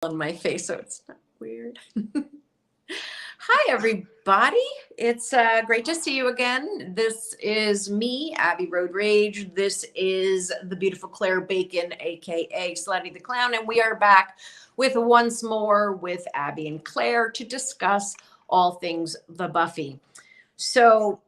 on my face, so it's not weird. Hi, everybody. It's great to see you again. This is me, Abby Road Rage. This is the beautiful Claire Bacon, aka Slutty the Clown, and we are back with once more with Abby and Claire to discuss all things the Buffy. So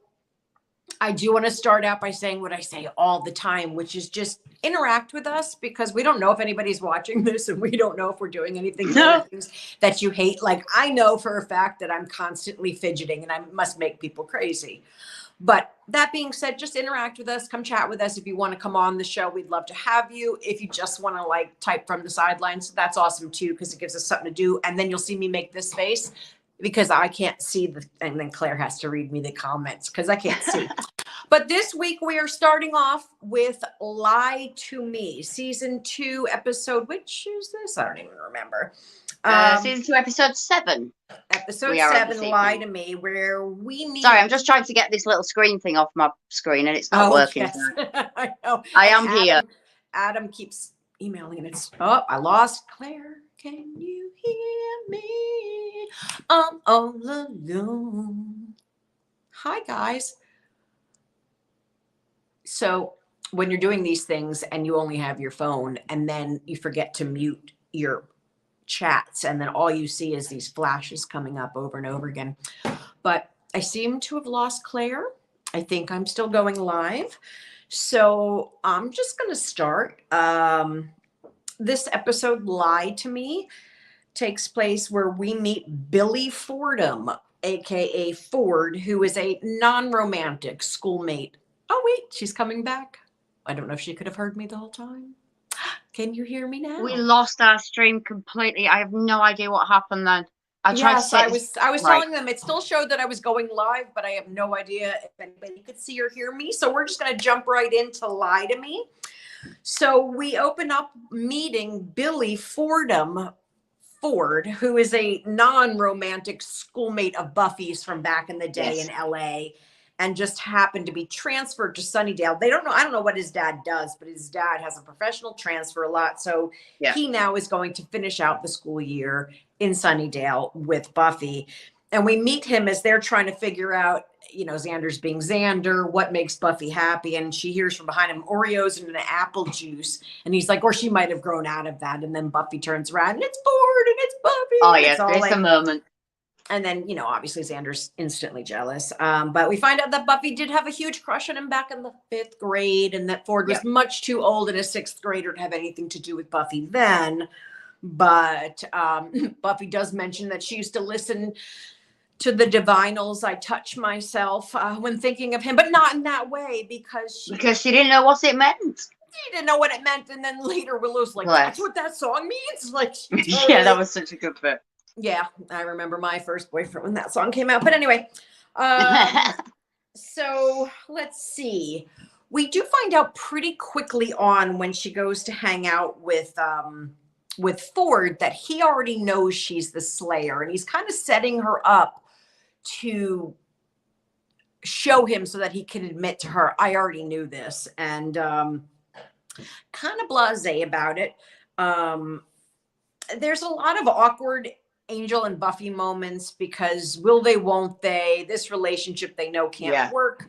I do want to start out by saying what I say all the time, which is just interact with us, because we don't know if anybody's watching this and we don't know if we're doing anything that you hate. Like, I know for a fact that I'm constantly fidgeting and I must make people crazy. But that being said, just interact with us. Come chat with us. If you want to come on the show, we'd love to have you. If you just want to like type from the sidelines, that's awesome too, because it gives us something to do. And then you'll see me make this face because I can't see and then Claire has to read me the comments because I can't see. But this week we are starting off with Lie to Me, season 2, episode, which is this? I don't even remember. Season 2, episode 7. Episode 7, Lie to Me, where we meet. Sorry, I'm just trying to get this little screen thing off my screen and it's not working. Yes. I know. I am here. Adam keeps emailing and it's, I lost Claire. Can you hear me? I'm all alone. Hi, guys. So when you're doing these things and you only have your phone and then you forget to mute your chats and then all you see is these flashes coming up over and over again. But I seem to have lost Claire. I think I'm still going live. So I'm just going to start. This episode, Lie to Me, takes place where we meet Billy Fordham, aka Ford, who is a non-romantic schoolmate. Oh, wait, she's coming back. I don't know if she could have heard me the whole time. Can you hear me now? We lost our stream completely. I have no idea what happened then. I was telling them it still showed that I was going live, but I have no idea if anybody could see or hear me. So we're just going to jump right into Lie to Me. So we open up meeting Billy Fordham, Ford, who is a non-romantic schoolmate of Buffy's from back in the day in LA. And just happened to be transferred to Sunnydale. I don't know what his dad does, but his dad has a professional transfer a lot. So he now is going to finish out the school year in Sunnydale with Buffy. And we meet him as they're trying to figure out, Xander's being Xander, what makes Buffy happy. And she hears from behind him Oreos and an apple juice. And he's like, or she might have grown out of that. And then Buffy turns around and it's Ford and it's Buffy. Oh, yes, there's a moment. And then, obviously Xander's instantly jealous. But we find out that Buffy did have a huge crush on him back in the 5th grade and that Ford was much too old and a 6th grader to have anything to do with Buffy then. But Buffy does mention that she used to listen to the Divinals, I Touch Myself, when thinking of him, but not in that way because she didn't know what it meant. She didn't know what it meant. And then later Willow's like, that's what that song means? Like, yeah, that was such a good bit. Yeah, I remember my first boyfriend when that song came out. But anyway, so let's see. We do find out pretty quickly on when she goes to hang out with Ford that he already knows she's the Slayer. And he's kind of setting her up to show him so that he can admit to her, I already knew this. And kind of blasé about it. There's a lot of awkward Angel and Buffy moments because will they, won't they? This relationship they know can't work.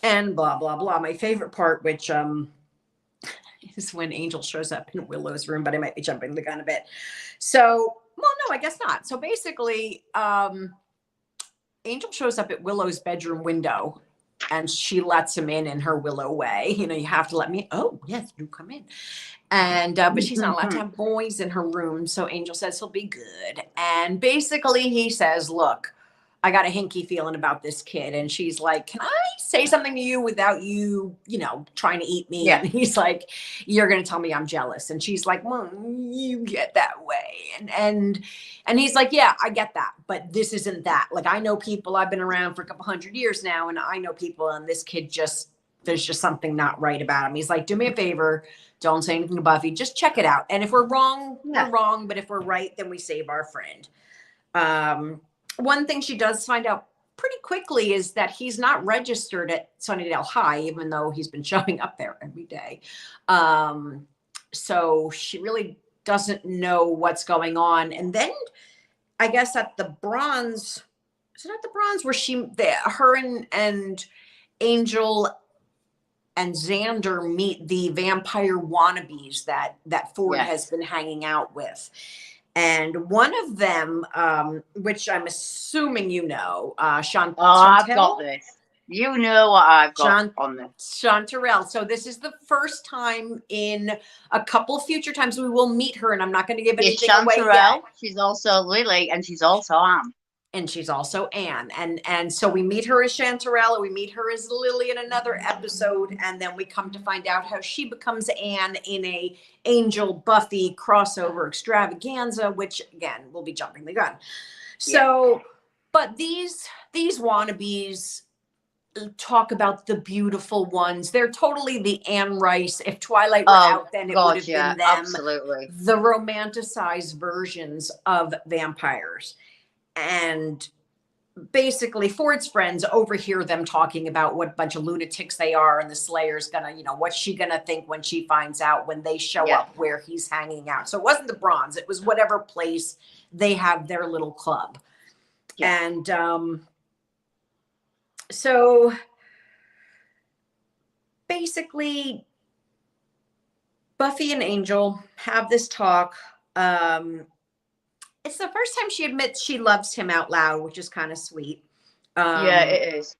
And blah, blah, blah. My favorite part, which is when Angel shows up in Willow's room, but I might be jumping the gun a bit. So, well, no, I guess not. So basically, Angel shows up at Willow's bedroom window and she lets him in her Willow way. You have to let me, oh, yes, do come in. And, but she's not allowed to have boys in her room. So Angel says he'll be good. And basically he says, look, I got a hinky feeling about this kid. And she's like, can I say something to you without you, trying to eat me? Yeah. And he's like, you're going to tell me I'm jealous. And she's like, well, you get that way. And he's like, yeah, I get that. But this isn't that. Like, I know people, I've been around for a couple hundred years now. And I know people, and this kid there's just something not right about him. He's like, do me a favor. Don't say anything to Buffy. Just check it out. And if we're wrong, we're wrong. But if we're right, then we save our friend. One thing she does find out pretty quickly is that he's not registered at Sunnydale High, even though he's been showing up there every day. So she really doesn't know what's going on. And then I guess at the bronze, is it at the bronze where her and Angel and Xander meet the vampire wannabes that Ford has been hanging out with. And one of them, which I'm assuming you know, Chantel. I've got this. You know what I've got on this. Chanterelle. So this is the first time in a couple future times we will meet her, and I'm not going to give anything away yet. She's also Lily, and she's also Anne. And she's also Anne. And so we meet her as Chanterelle, we meet her as Lily in another episode, and then we come to find out how she becomes Anne in a Angel Buffy crossover extravaganza, which again, we'll be jumping the gun. So, but these wannabes talk about the beautiful ones. They're totally the Anne Rice. If Twilight were out, then it would have been them. Absolutely. The romanticized versions of vampires. And basically Ford's friends overhear them talking about what bunch of lunatics they are, and the Slayer's gonna, what's she gonna think when she finds out when they show up where he's hanging out. So it wasn't the bronze, it was whatever place they have their little club. And so basically Buffy and Angel have this talk. It's the first time she admits she loves him out loud, which is kind of sweet. It is.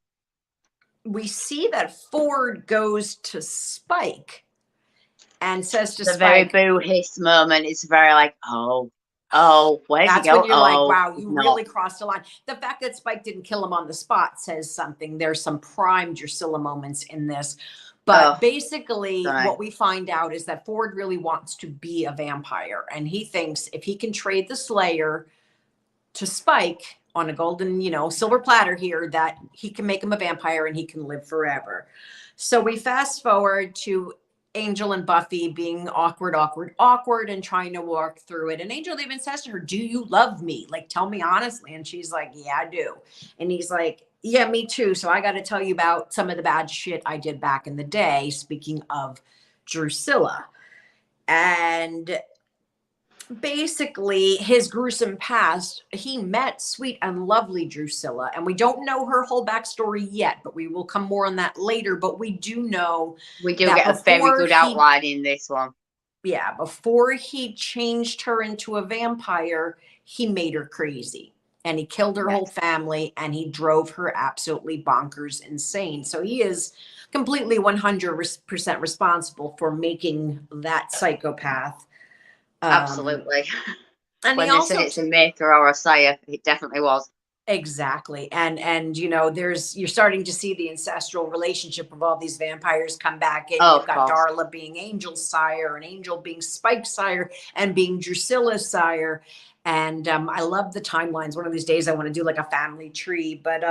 We see that Ford goes to Spike and says to Spike. The very boo hiss moment. It's very like, where'd you go? That's when you're like, wow, you really crossed a line. The fact that Spike didn't kill him on the spot says something. There's some prime Drusilla moments in this. But basically what we find out is that Ford really wants to be a vampire. And he thinks if he can trade the Slayer to Spike on a golden, silver platter here, that he can make him a vampire and he can live forever. So we fast forward to Angel and Buffy being awkward and trying to walk through it. And Angel even says to her, do you love me? Like, tell me honestly. And she's like, yeah, I do. And he's like, yeah, me too. So I got to tell you about some of the bad shit I did back in the day. Speaking of Drusilla. And basically his gruesome past, he met sweet and lovely Drusilla. And we don't know her whole backstory yet, but we will come more on that later. But we do know. We do get a very good outline in this one. Yeah. Before he changed her into a vampire, he made her crazy. And he killed her whole family, and he drove her absolutely bonkers insane. So he is completely 100% responsible for making that psychopath. Absolutely. And when they said it's a maker or a slayer, it definitely was. Exactly. And you're starting to see the ancestral relationship of all these vampires come back in. You've got Darla being Angel's sire, and Angel being Spike's sire, and being Drusilla's sire. And I love the timelines. One of these days I want to do like a family tree, but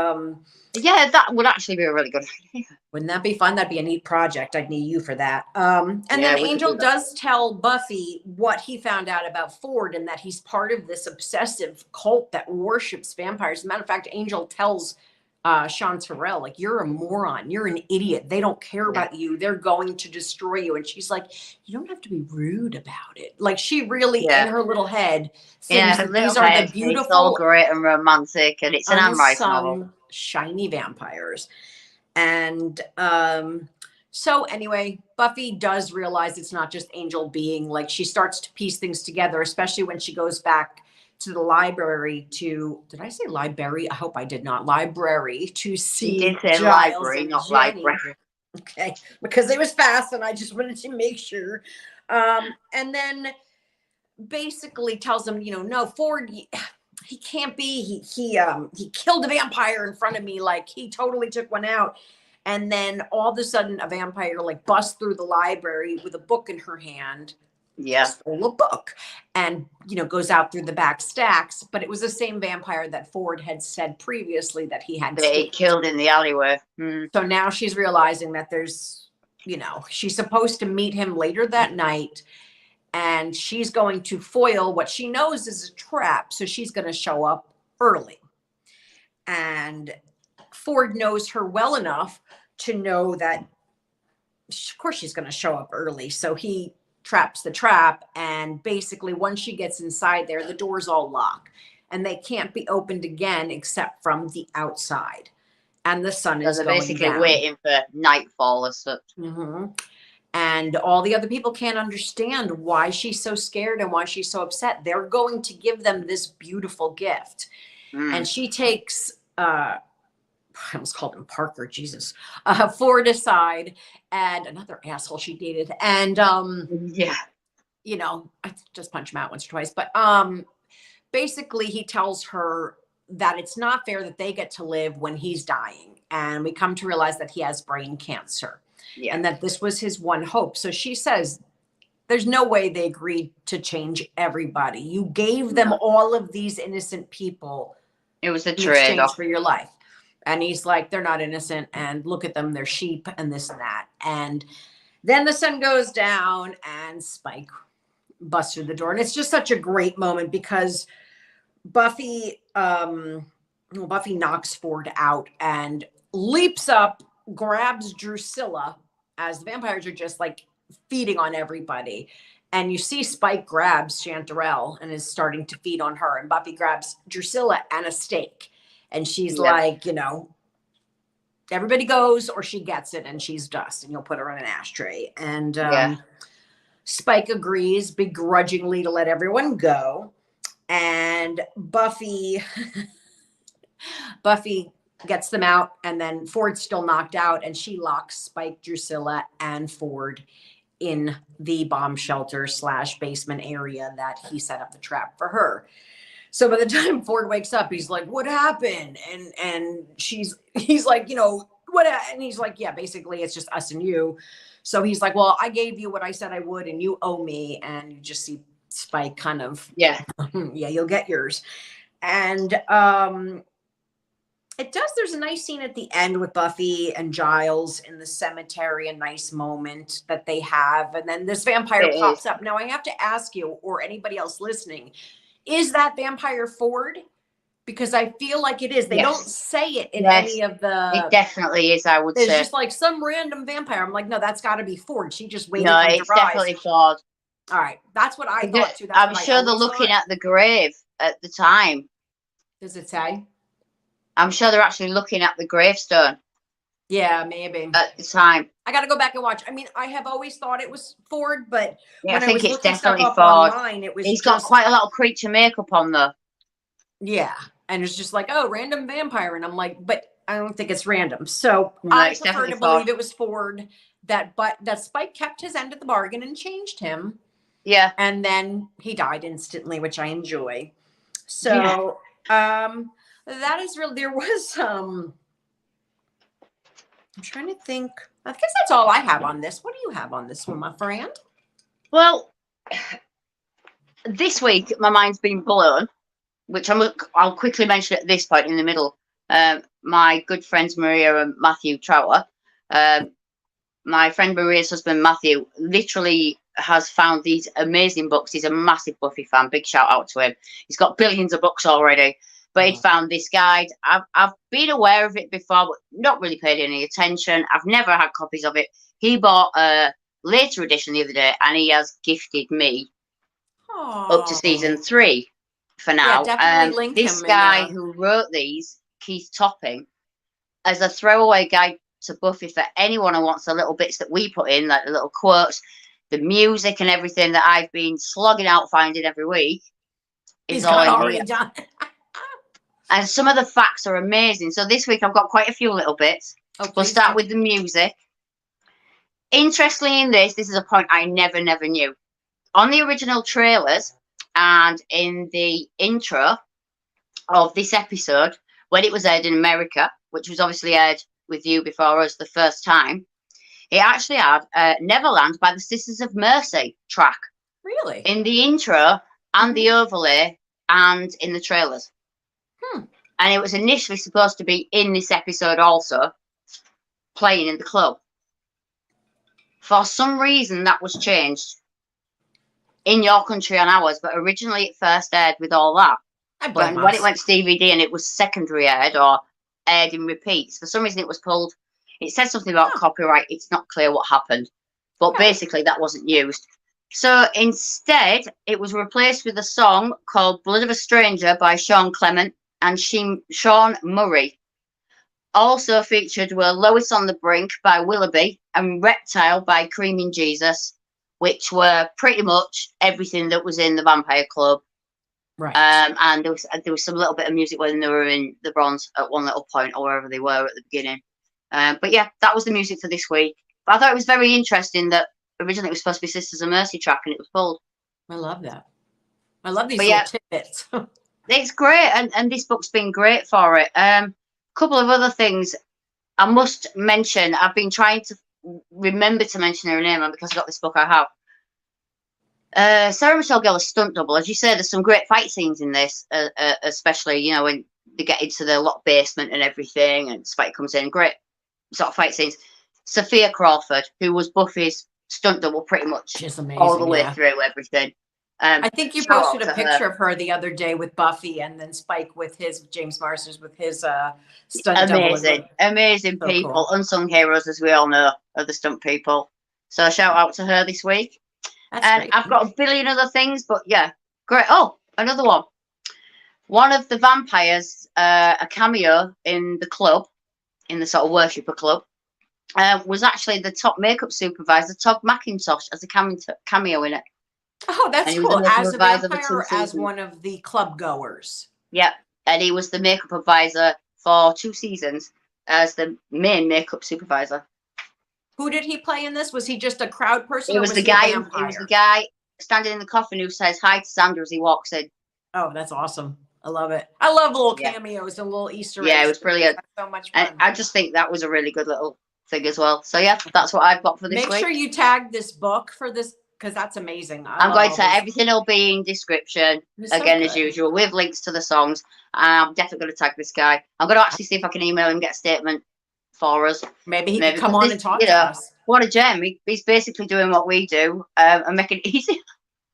yeah, that would actually be a really good idea. Wouldn't that be fun? That'd be a neat project. I'd need you for that. And then Angel does tell Buffy what he found out about Ford, and that he's part of this obsessive cult that worships vampires. As a matter of fact, Angel tells Chanterelle, like, you're a moron, you're an idiot, they don't care about you, they're going to destroy you. And she's like, you don't have to be rude about it. Like, she really in her little head thinks that these are the beautiful, it's all great and romantic, and it's an Anne Rice novel. Shiny vampires. And so anyway, Buffy does realize it's not just Angel being, like, she starts to piece things together, especially when she goes back to the library to, did I say library? I hope I did not. Library to see. You did say library, not library. Okay, because it was fast and I just wanted to make sure. And then basically tells him, no, Ford, he can't be. He killed a vampire in front of me. Like, he totally took one out. And then all of a sudden, a vampire like busts through the library with a book in her hand. Stole a book, and goes out through the back stacks. But it was the same vampire that Ford had said previously that he had killed in the alleyway. So now she's realizing that there's, she's supposed to meet him later that night, and she's going to foil what she knows is a trap. So she's going to show up early, and Ford knows her well enough to know that, of course, she's going to show up early. So he traps the trap. And basically, once she gets inside there, the doors all lock and they can't be opened again except from the outside. And the sun is they're going basically down. waiting for nightfall as such. Mm-hmm. And all the other people can't understand why she's so scared and why she's so upset. They're going to give them this beautiful gift. And she takes, I almost called him Parker, Jesus, Ford aside, and another asshole she dated. And, yeah, you know, I just punch him out once or twice. But basically, he tells her that it's not fair that they get to live when he's dying. And we come to realize that he has brain cancer. Yeah. And that this was his one hope. So she says, there's no way they agreed to change everybody. You gave them all of these innocent people. It was a trade-off for your life. And he's like, they're not innocent. And look at them. They're sheep and this and that. And then the sun goes down and Spike busts through the door. And it's just such a great moment because Buffy knocks Ford out and leaps up, grabs Drusilla as the vampires are just like feeding on everybody. And you see Spike grabs Chanterelle and is starting to feed on her. And Buffy grabs Drusilla and a steak. And she's like, you know, everybody goes or she gets it and she's dust and you'll put her in an ashtray. And Spike agrees begrudgingly to let everyone go. And Buffy gets them out, and then Ford's still knocked out, and she locks Spike, Drusilla, and Ford in the bomb shelter / basement area that he set up the trap for her. So by the time Ford wakes up, he's like, "What happened?" And he's like, you know, what? And he's like, "Yeah, basically, it's just us and you." So he's like, "Well, I gave you what I said I would, and you owe me." And you just see Spike kind of, yeah, you'll get yours. And there's a nice scene at the end with Buffy and Giles in the cemetery, a nice moment that they have. And then this vampire pops up. Now I have to ask you, or anybody else listening, is that vampire Ford? Because I feel like it is. They don't say it in any of the... It definitely is, I would say. It's just like some random vampire. I'm like, no, that's got to be Ford. She just waited for him to rise. No, it's definitely Ford. All right. That's what I thought, too. I'm sure they're looking at the grave at the time. Does it say? I'm sure they're actually looking at the gravestone. Yeah, maybe. At the time. I got to go back and watch. I mean, I have always thought it was Ford, but yeah, I think it's definitely Ford. Online, it was He's got quite a lot of creature makeup on, though. Yeah. And it's just like, oh, random vampire. And I'm like, but I don't think it's random. So I prefer to believe it was Ford that Spike kept his end of the bargain and changed him. Yeah. And then he died instantly, which I enjoy. So, that is real. There was, I'm trying to think. I guess that's all I have on this. What do you have on this one, my friend? Well, this week, my mind's been blown, which I'll quickly mention at this point in the middle. My good friends, Maria and Matthew Trower, my friend Maria's husband, Matthew, literally has found these amazing books. He's a massive Buffy fan. Big shout out to him. He's got billions of books already. But he'd found this guide. I've been aware of it before, but not really paid any attention. I've never had copies of it. He bought a later edition the other day, and he has gifted me up to season 3 for now. Yeah, definitely link this guy who wrote these, Keith Topping, as a throwaway guide to Buffy for anyone who wants the little bits that we put in, like the little quotes, the music and everything that I've been slogging out finding every week. He's already done. And some of the facts are amazing. So this week I've got quite a few little bits. We'll start with the music. Interestingly in this is a point I never knew. On the original trailers and in the intro of this episode, when it was aired in America, which was obviously aired with you before us the first time, it actually had Neverland by the Sisters of Mercy track. Really? In the intro and the overlay and in the trailers. And it was initially supposed to be in this episode also, playing in the club. For some reason, that was changed in your country and ours, but originally it first aired with all that. But when it went to DVD and it was secondary aired or aired in repeats, for some reason it was pulled. It said something about copyright. It's not clear what happened. But basically that wasn't used. So instead, it was replaced with a song called Blood of a Stranger by Sean Clement and Sean Murray. Also featured were Lois on the Brink by Willoughby and Reptile by Creaming Jesus, which were pretty much everything that was in the Vampire Club. Right. And there was some little bit of music when they were in the Bronze at one little point or wherever they were at the beginning. But yeah, that was the music for this week. But I thought it was very interesting that originally it was supposed to be Sisters of Mercy track and it was pulled. I love that. I love these But little yeah, tidbits. it's great, and this book's been great for it. Couple of other things I must mention. I've been trying to remember to mention her name, and because I got this book, I have. Sarah Michelle Gellar's stunt double. As you say, there's some great fight scenes in this, especially, you know, when they get into the locked basement and everything, and Spike comes in. Great sort of fight scenes. Sophia Crawford, who was Buffy's stunt double pretty much She's amazing, all the way through everything. I think you posted a picture of her the other day with Buffy, and then Spike with his James Marsden's with his stunt double. Amazing So people, cool. unsung heroes, as we all know, are the stunt people. So shout out to her this week. That's And great. I've got a billion other things, but yeah, great. Oh, another one. One of the vampires, a cameo in the club, in the sort of worshipper club, was actually the top makeup supervisor, Todd McIntosh, as a cameo in it. Oh, that's And he was cool. the makeup As a advisor for vampire 2 or as seasons. one of the club goers? Yeah, and he was the makeup advisor for 2 seasons as the main makeup supervisor. Who did he play in this? Was he just a crowd person? It or was the he a guy. It vampire? was the guy standing in the coffin who says hi to Sandra as he walks in. Oh, that's awesome. I love it. I love little Yeah. cameos and little Easter eggs. Yeah, it was brilliant. That's so much fun. And I just think that was a really good little thing as well. So yeah, that's what I've got for this Make week. sure you tag this book for this, because that's amazing. I'm going to, everything will be in description, again, as usual, with links to the songs. And I'm definitely going to tag this guy. I'm going to actually see if I can email him and get a statement for us. Maybe he can come on and talk to us. What a gem. He's basically doing what we do and making it easy.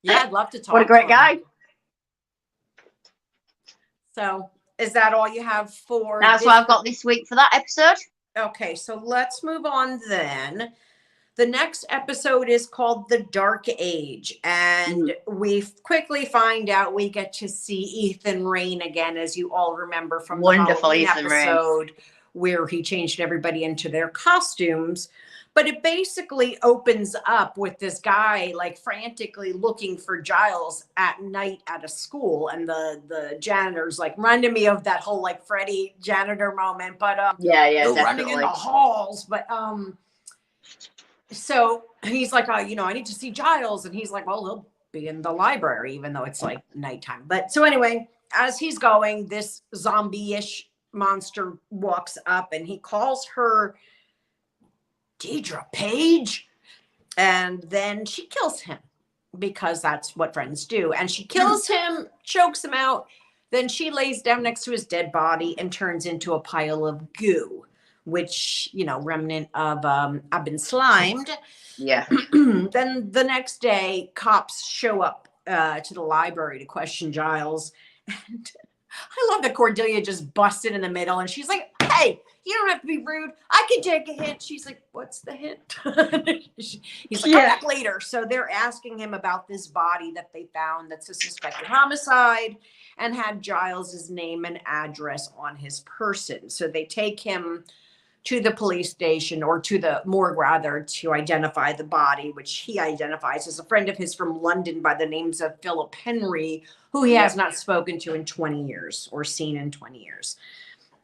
Yeah, I'd love to talk. What a great to him. guy. So is that all you have for That's what I've got this week for that episode. Okay, so let's move on then. The next episode is called The Dark Age, and we quickly find out we get to see Ethan Rayne again, as you all remember from the Halloween episode where he changed everybody into their costumes. But it basically opens up with this guy like frantically looking for Giles at night at a school, and the janitor's like reminded me of that whole like Freddy janitor moment. But running in the halls. But so he's like, I need to see Giles, and he's like, well, he'll be in the library, even though it's like nighttime. But so anyway, as he's going, this zombie-ish monster walks up, and he calls her Deidre Page, and then she kills him because that's what friends do. And she kills him, chokes him out. Then she lays down next to his dead body and turns into a pile of goo, which, remnant of I've been slimed. Yeah. Then the next day, cops show up to the library to question Giles. And I love that Cordelia just busted in the middle, and she's like, hey, you don't have to be rude. I can take a hint. She's like, what's the hint? He's like, come back later. So they're asking him about this body that they found that's a suspected homicide and had Giles's name and address on his person. So they take him to the police station, or to the morgue rather, to identify the body, which he identifies as a friend of his from London by the names of Philip Henry, who he has not spoken to in 20 years or seen in 20 years.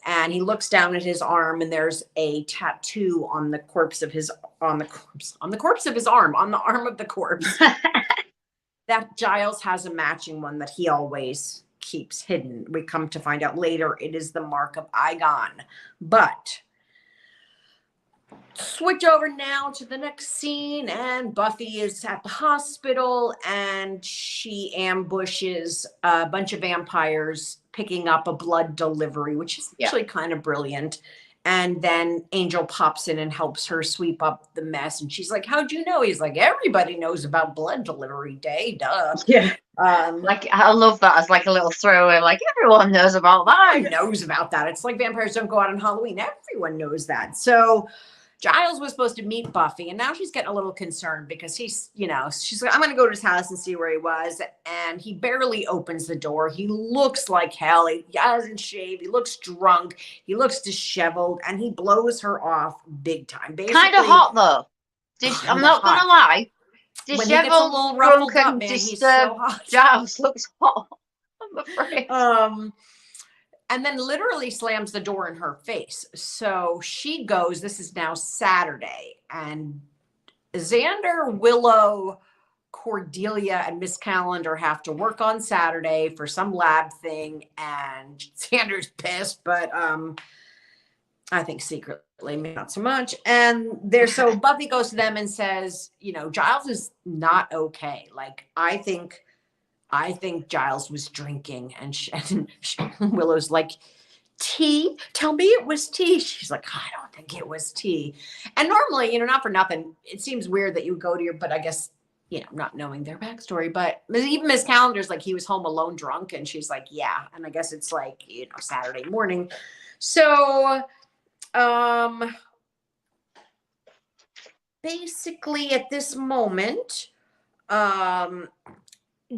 And he looks down at his arm, and there's a tattoo on the corpse of his on the arm of the corpse. That Giles has a matching one that he always keeps hidden. We come to find out later it is the mark of Igon. But switch over now to the next scene, and Buffy is at the hospital, and she ambushes a bunch of vampires picking up a blood delivery, which is actually kind of brilliant. And then Angel pops in and helps her sweep up the mess, and she's like, how'd you know? He's like, everybody knows about blood delivery day, duh. Yeah. Like, I love that as like a little throwaway, like everyone knows about that. Everyone knows about that. It's like vampires don't go out on Halloween. Everyone knows that. So Giles was supposed to meet Buffy, and now she's getting a little concerned because he's, she's like, I'm going to go to his house and see where he was. And he barely opens the door. He looks like hell. He hasn't shaved. He looks drunk. He looks disheveled, and he blows her off big time. Basically, kind of hot though. I'm not going to lie. When he gets a little ruffled up, man, he's so hot. Giles looks hot. I'm afraid. And then literally slams the door in her face. So she goes, this is now Saturday, and Xander, Willow, Cordelia, and Miss Calendar have to work on Saturday for some lab thing, and Xander's pissed, but I think secretly, maybe not so much. And so Buffy goes to them and says, Giles is not okay. Like, I think Giles was drinking, and Willow's like, tea? Tell me it was tea. She's like, I don't think it was tea. And normally, not for nothing, it seems weird that you go to but I guess, not knowing their backstory, but even Miss Calendar's like, he was home alone drunk, and she's like, yeah. And I guess it's like, Saturday morning. So, basically at this moment,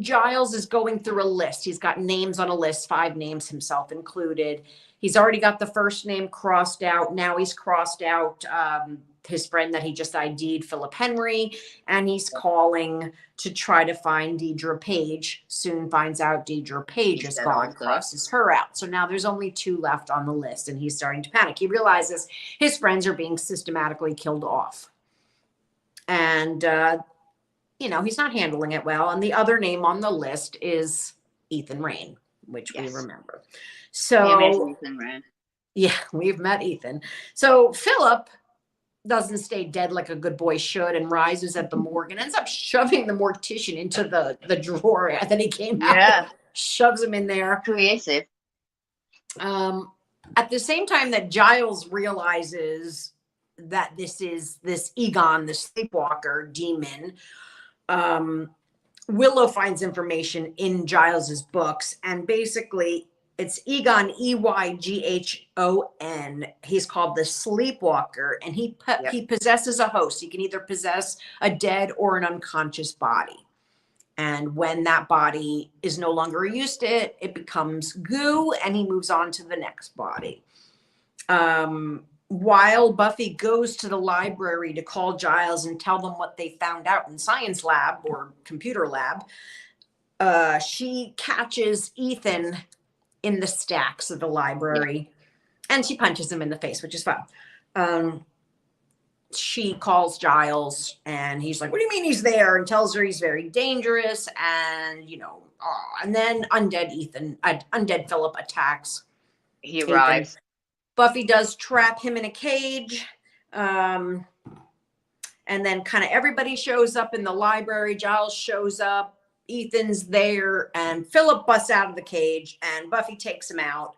Giles is going through a list. He's got names on a list, 5 names, himself included. He's already got the first name crossed out. Now he's crossed out his friend that he just ID'd, Philip Henry, and he's calling to try to find Deidre Page. Soon finds out Deidre Page is gone, crosses her out. So now there's only 2 left on the list, and he's starting to panic. He realizes his friends are being systematically killed off. And he's not handling it well. And the other name on the list is Ethan Rayne, which we remember. So Ethan Rayne. Yeah, we've met Ethan. So Philip doesn't stay dead like a good boy should, and rises at the morgue and ends up shoving the mortician into the drawer that he came out. Yeah, shoves him in there. Creative. At the same time that Giles realizes that this Egon, the sleepwalker demon, Willow finds information in Giles's books, and basically it's Egon, Eyghon. He's called the Sleepwalker, and he possesses a host. He can either possess a dead or an unconscious body. And when that body is no longer used to it, it becomes goo, and he moves on to the next body. While Buffy goes to the library to call Giles and tell them what they found out in science lab or computer lab, she catches Ethan in the stacks of the library, and she punches him in the face, which is fun. She calls Giles, and he's like, what do you mean he's there? And tells her he's very dangerous. And, and then undead Philip attacks. He arrives. Buffy does trap him in a cage. And then kind of everybody shows up in the library. Giles shows up. Ethan's there, and Philip busts out of the cage, and Buffy takes him out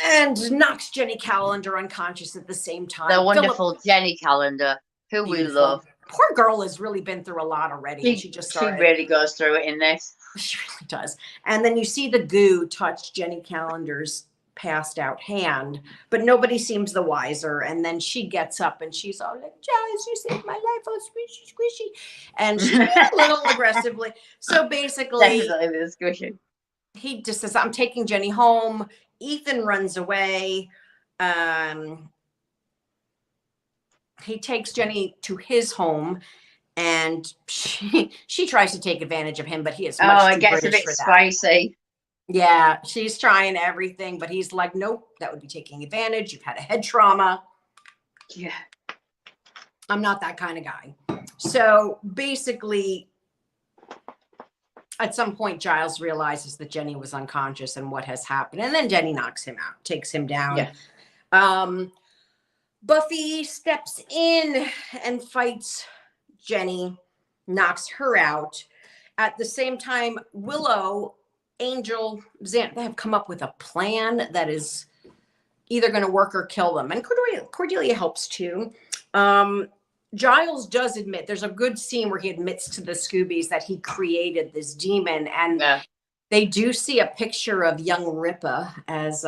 and knocks Jenny Calendar unconscious at the same time. The wonderful Jenny Calendar, who we love. Poor girl has really been through a lot already. She really goes through it in this. She really does. And then you see the goo touch Jenny Calendar's passed out hand, but nobody seems the wiser. And then she gets up and she's all like, Giles, you saved my life, oh squishy squishy, and she's a little aggressively. So basically squishy. He just says, I'm taking Jenny home. Ethan runs away. He takes Jenny to his home, and she tries to take advantage of him, but he is much too gets British a bit spicy. Yeah, she's trying everything, but he's like, nope, that would be taking advantage. You've had a head trauma. Yeah. I'm not that kind of guy. So basically, at some point, Giles realizes that Jenny was unconscious and what has happened. And then Jenny knocks him out, takes him down. Yeah. Buffy steps in and fights Jenny, knocks her out. At the same time, Willow, Angel, Xander, they have come up with a plan that is either going to work or kill them. And Cordelia helps too. Giles does admit, there's a good scene where he admits to the Scoobies that he created this demon. And they do see a picture of young Ripa, as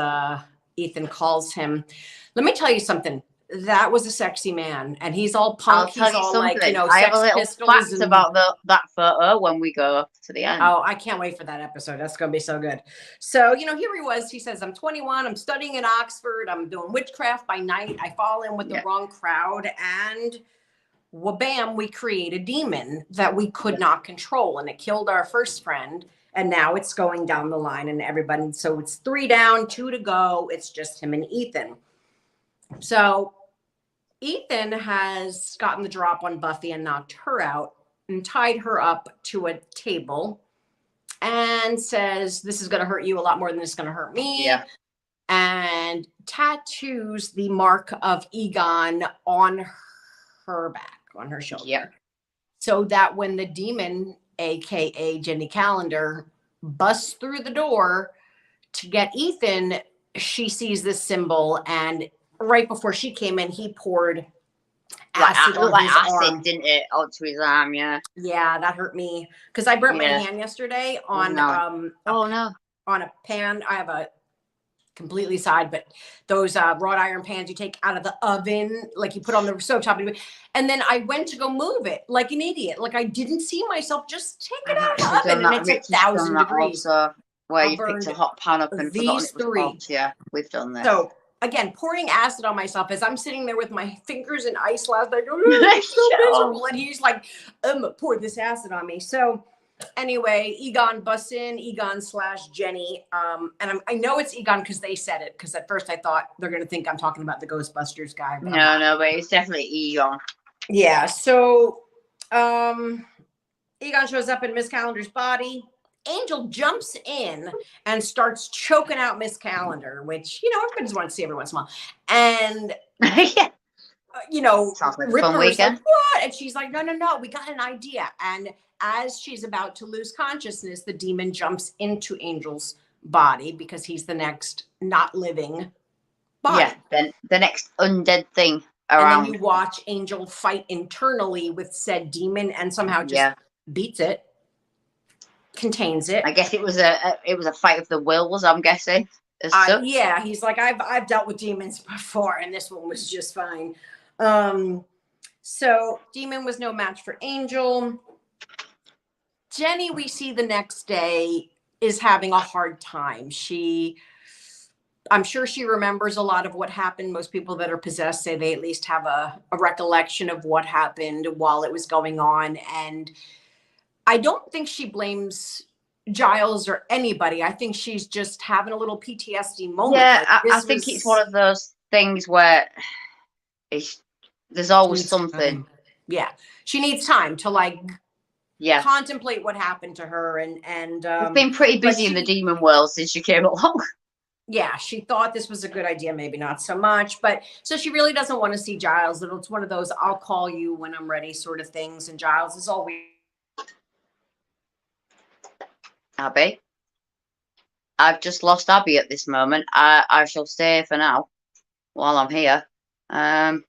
Ethan calls him. Let me tell you something. that was a sexy man, and he's all I'll punk. tell He's you all like, something. I have a Sex little Pistols fact and about that photo when we go to the end. oh, I can't wait for that episode. That's going to be so good. So, here he was. He says, I'm 21. I'm studying in Oxford. I'm doing witchcraft by night. I fall in with the wrong crowd. And wha-bam, we create a demon that we could not control. And it killed our first friend. And now it's going down the line and everybody. So it's 3 down, 2 to go. It's just him and Ethan. So Ethan has gotten the drop on Buffy and knocked her out and tied her up to a table and says, this is going to hurt you a lot more than this is going to hurt me. Yeah. And tattoos the mark of Egon on her back, on her shoulder. Yeah. So that when the demon, aka Jenny Calendar, busts through the door to get Ethan, she sees this symbol, and right before she came in, he poured acid on his arm. Didn't it, onto his arm? Yeah. Yeah, that hurt me because I burnt my hand yesterday on on a pan. I have a completely side, but those wrought iron pans you take out of the oven, like you put on the stove top, and then I went to go move it like an idiot. Like I didn't see myself just take it out of the oven, and it's 1,000 degrees. Also, where you picked a hot pan up and these three. Yeah, we've done this. So again, pouring acid on myself as I'm sitting there with my fingers in ice last night. It's so miserable. And he's like, pour this acid on me. So anyway, Egon busts in, Egon / Jenny. And I know it's Egon because they said it, because at first I thought they're going to think I'm talking about the Ghostbusters guy. No, but it's definitely Egon. Yeah. So Egon shows up in Miss Calendar's body. Angel jumps in and starts choking out Miss Calendar, which, everybody just wants to see every once in a while. And, sounds like a Ripper fun weekend. like, what? And she's like, no, we got an idea. And as she's about to lose consciousness, the demon jumps into Angel's body because he's the next not living body. Yeah, then the next undead thing around. And then you watch Angel fight internally with said demon and somehow just beats it. Contains it. I guess it was a fight of the wills, I'm guessing. Yeah, he's like, I've dealt with demons before, and this one was just fine. So demon was no match for Angel. Jenny, we see the next day, is having a hard time. I'm sure she remembers a lot of what happened. Most people that are possessed say they at least have a recollection of what happened while it was going on. And I don't think she blames Giles or anybody. I think she's just having a little PTSD moment. Yeah, I think it's one of those things where there's always something. Yeah, she needs time to contemplate what happened to her. And I've been pretty busy in the demon world since she came along. Yeah, she thought this was a good idea, maybe not so much. But so she really doesn't want to see Giles. It's one of those I'll call you when I'm ready sort of things. And Giles is always. Abby, I've just lost Abby at this moment. I shall stay for now while I'm here. I've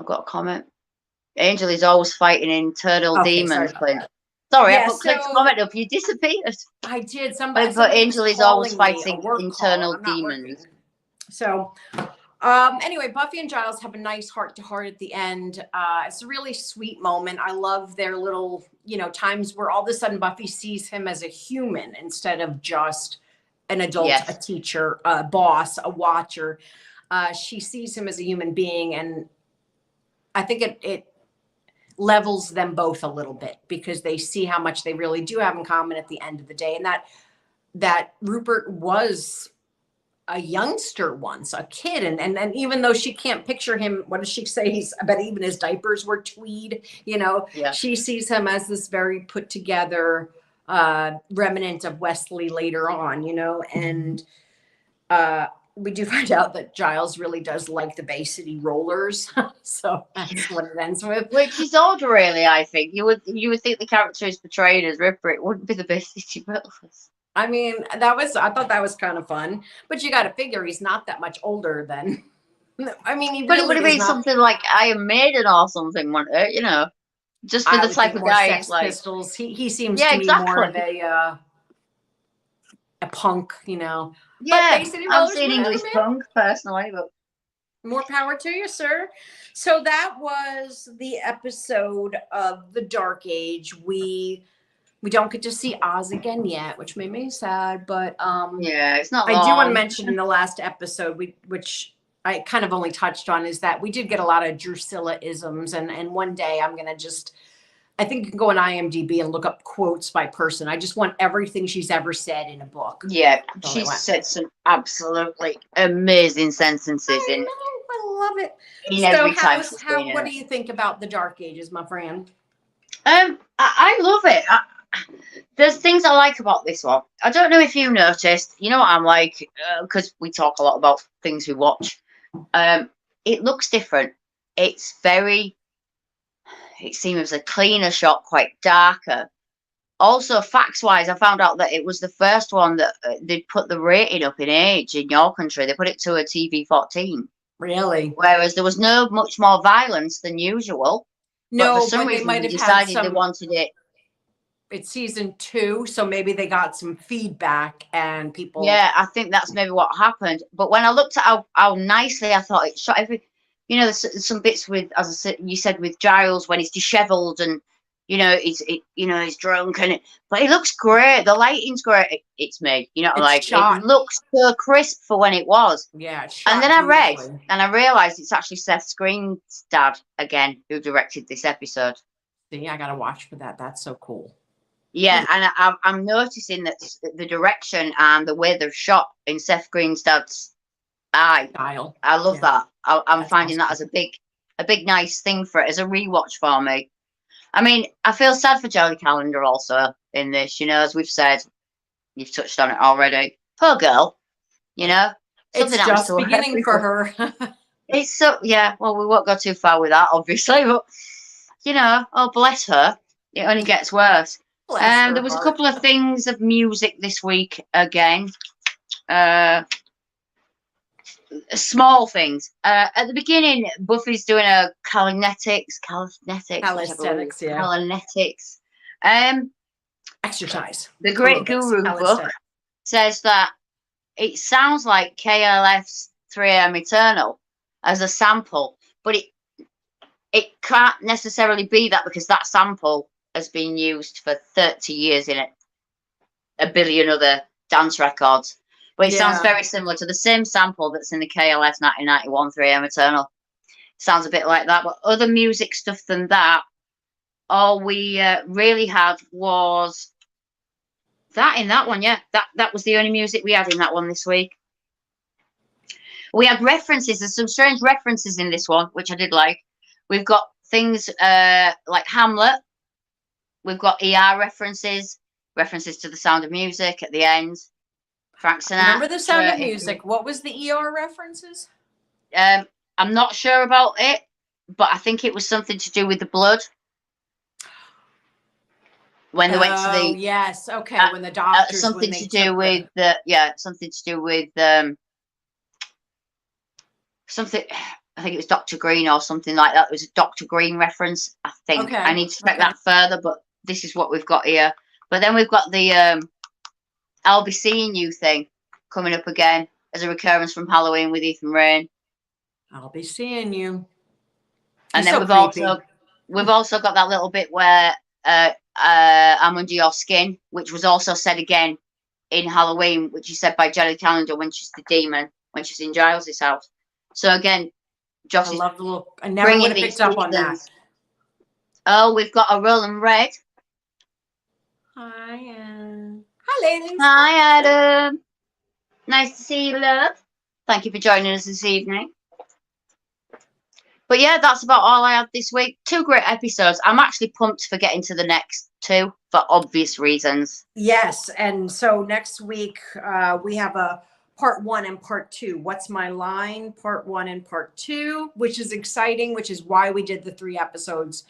got a comment. Angel is always fighting internal demons, Clint. Sorry, I put Clint's comment up. You disappeared. I did. Somebody. But Angel is always fighting internal demons. So, anyway, Buffy and Giles have a nice heart-to-heart at the end. It's a really sweet moment. I love their little, times where all of a sudden Buffy sees him as a human instead of just an adult, a teacher, a boss, a watcher. She sees him as a human being, and I think it levels them both a little bit because they see how much they really do have in common at the end of the day. And that Rupert was a youngster once, a kid. And even though she can't picture him, what does she say? I bet even his diapers were tweed, she sees him as this very put together remnant of Wesley later on, and we do find out that Giles really does like the Bay City Rollers. So that's what it ends with. Which is odd, really, I think. You would think the character is portrayed as Ripper. It wouldn't be the Bay City Rollers. I mean, I thought that was kind of fun. But you got to figure he's not that much older than. I mean, he really it would have been something like Iron Maiden or something, wouldn't it? Just for the type of guy Sex Pistols. He seems to me more of a punk, Yeah, I'm seeing English punk personally, but More power to you, sir. So that was the episode of the Dark Age. We don't get to see Oz again yet, which made me sad. But Yeah, it's not I do want to long. mention in the last episode, which I kind of only touched on, is that we did get a lot of Drusilla isms, and one day I'm gonna just. I think you can go on IMDb and look up quotes by person. I just want everything she's ever said in a book. Yeah, That's all I she want. said some absolutely amazing sentences I know, I love it. in So every time she's been in what it. do you think about the Dark Ages, my friend? I love it. There's things I like about this one. I don't know if you noticed. You know what I'm like, because we talk a lot about things we watch. It looks different. It's very. It seems a cleaner shot, quite darker. Also, facts-wise, I found out that it was the first one that they put the rating up in age in your country. They put it to a TV-14. Really? Whereas there was no much more violence than usual. But for No, some but they reason, might they have had decided they some. wanted it. It's season 2, so maybe they got some feedback and people. Yeah, I think that's maybe what happened. But when I looked at how nicely I thought it shot every, there's some bits with, as I said, you said with Giles when he's dishevelled and he's drunk but it looks great. The lighting's great. It's me, It's it shot. looks so crisp for when it was. Yeah, it's shot And then I read beautifully. and I realised it's actually Seth Green's dad again who directed this episode. See, I gotta watch for that. That's so cool. Yeah, and I'm noticing that the direction and the way they're shot in Seth Green's dad's eye. Style. I love Yeah. that. I'm That's finding that awesome. as a big nice thing for it as a rewatch for me. I mean, I feel sad for Jelly Calendar also in this. As we've said, you've touched on it already. Poor girl. It's something happens just to her beginning for her. It's so Well, we won't go too far with that, obviously, but oh bless her. It only gets worse. Bless her There was a heart. couple of things of music this week again. Small things. At the beginning, Buffy's doing a calisthenics. Exercise. The Great Aerobics. Guru book says that it sounds like KLF's 3am Eternal as a sample, but it can't necessarily be that because that sample has been used for 30 years in a billion other dance records. But it sounds very similar to the same sample that's in the KLF 1991 3am Eternal. Sounds a bit like that, but other music stuff than that, all we really had was that in that one. Yeah, that was the only music we had in that one this week. We had references. There's some strange references in this one, which I did like. We've got things like Hamlet. We've got ER references to The Sound of Music at the end. Frank Sinatra. Remember The Sound of Music? What was the ER references? I'm not sure about it, but I think it was something to do with the blood. When they went to the yes, okay, when the doctors something to do with something to do with something. I think it was Dr. Green or something like that. It was a Dr. Green reference. I think. Okay. I need to check that further, but this is what we've got here. But then we've got the I'll Be Seeing You thing coming up again as a recurrence from Halloween with Ethan Rain. I'll be seeing you. And He's then so we've also got that little bit where I'm Under Your Skin, which was also said again in Halloween, which is said by Jelly Calendar when she's the demon, when she's in Giles's house. So again, Josh I is love the look. I never would have picked up on that. Oh, we've got a Roland Red. Hi, ladies. Hi, Adam. Nice to see you, love. Thank you for joining us this evening. But yeah, that's about all I had this week. 2 great episodes. I'm actually pumped for getting to the next 2 for obvious reasons. Yes, and so next week we have a part 1 and part 2. What's My Line? Part 1 and part 2, which is exciting, which is why we did the 3 episodes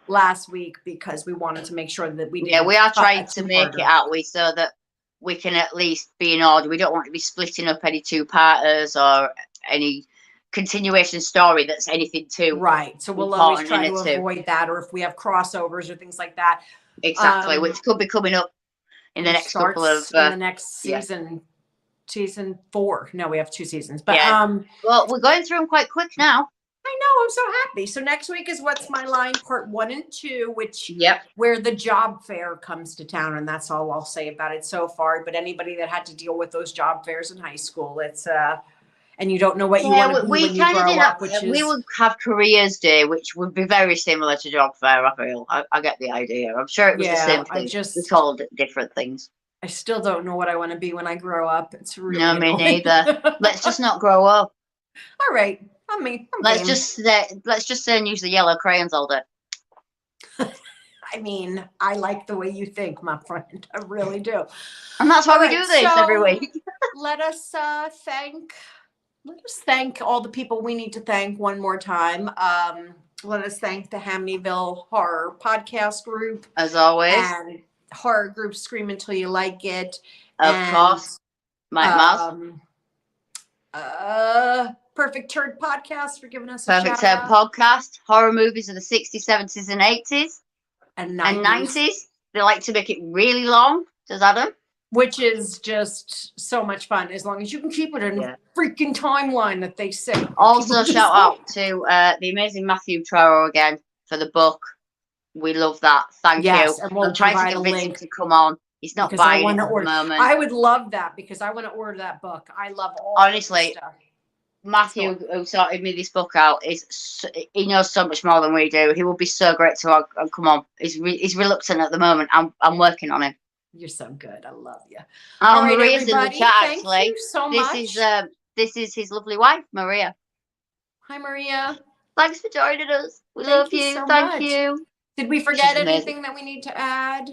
last week, because we wanted to make sure that we did. Yeah, we are trying to make it, aren't we, so that we can at least be in order. We don't want to be splitting up any 2-parters or any continuation story that's anything too right. So we'll always try to avoid that, or if we have crossovers or things like that. Exactly, which could be coming up in the next couple of in the next season. season 4. No, we have 2 seasons. But Yeah. Well, we're going through them quite quick now. I know, I'm so happy. So next week is What's My Line part 1 and 2, which where the job fair comes to town, and that's all I'll say about it so far. But anybody that had to deal with those job fairs in high school, it's and you don't know what you want to be when you grow up, which is we would have careers day, which would be very similar to job fair. I feel I get the idea. I'm sure it was the same thing. We called it different things. I still don't know what I want to be when I grow up. It's really no, me neither. Let's just not grow up. All right, let's just say and use the yellow crayons all day. I mean, I like the way you think, my friend. I really do. And that's why we do this every week. Let us thank all the people we need to thank one more time. Let us thank the Hamneyville Horror Podcast Group. As always. And horror group Scream Until You Like It. Of course. Mike Mouse. Perfect Turd Podcast for giving us a Perfect Turd Podcast. Horror movies of the 60s, 70s, and 80s. And 90s. They like to make it really long. Does Adam? Which is just so much fun, as long as you can keep it in a freaking timeline that they say. Also, shout out to the amazing Matthew Truro again for the book. We love that. Thank you. And we'll I'm trying to convince him to come on. He's not buying it at the moment. I would love that because I want to order that book. I love all honestly. Stuff. Matthew, who sorted me this book out, he knows so much more than we do. He would be so great to come on. He's reluctant at the moment. I'm working on him. You're so good. I love you. Oh, right, Maria's in the chat actually. Thank you so much. This is his lovely wife, Maria. Hi, Maria. Thanks for joining us. We love you. So Thank much. you. Did we forget anything that we need to add?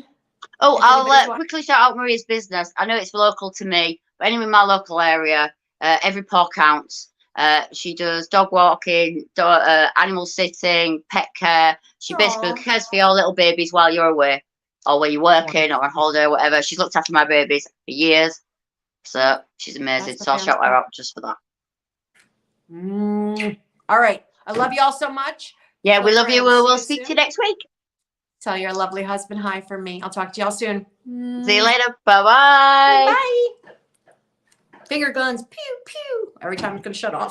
Oh, I'll quickly shout out Maria's business. I know it's local to me, but anyway, in my local area, every paw counts. She does dog walking, animal sitting, pet care. She basically cares for your little babies while you're away, or when you're working, or on holiday, or whatever. She's looked after my babies for years, so she's amazing. So I'll shout her out just for that. All right, I love you all so much. Yeah, we love you. We'll speak to you next week. Tell your lovely husband hi from me. I'll talk to y'all soon. See you later. Bye-bye. Bye. Finger guns. Pew, pew. Every time it's going to shut off.